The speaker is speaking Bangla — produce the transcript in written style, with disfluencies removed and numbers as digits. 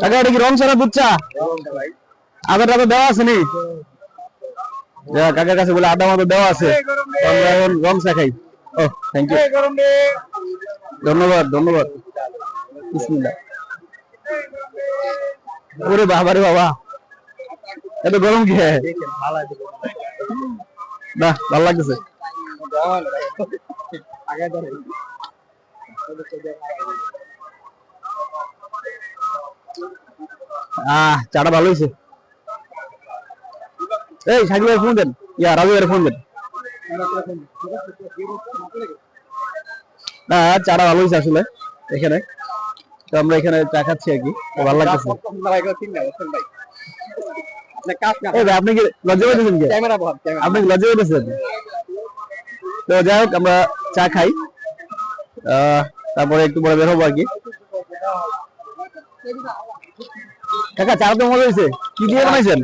কাকা এটা কি রং ছাড়া দুধ চা? আদার টাদা দেওয়া আছে নি? কাকার কাছে বলে আদা মাদা দেওয়া আছে, আমরা এখন রং চা খাই। ও থ্যাংক ইউ, ধন্যবাদ ধন্যবাদ। বিসমিল্লাহ। ওরে বাবা রে বাবা, এত গরম কি? না ভালো লাগতেছে। চাটা ভালো হয়েছে। এই সাকিব ভাই ফোন দেন, ইয়া রাজু ভাই ফোন দেন। না চাটা ভালো হয়েছে আসলে এখানে, তো আমরা এখানে চা খাচ্ছি আর কি, ভালো লাগতেছে। আপনি কি লজ্জা পেয়েছেন? আপনি কি লজ্জা পেয়েছেন? তো যাই হোক আমরা চা খাই, তারপরে একটু পরে বের হবো আর কি। কাকা চা তো মজা হয়েছে, কি দিয়ে বানাইছেন?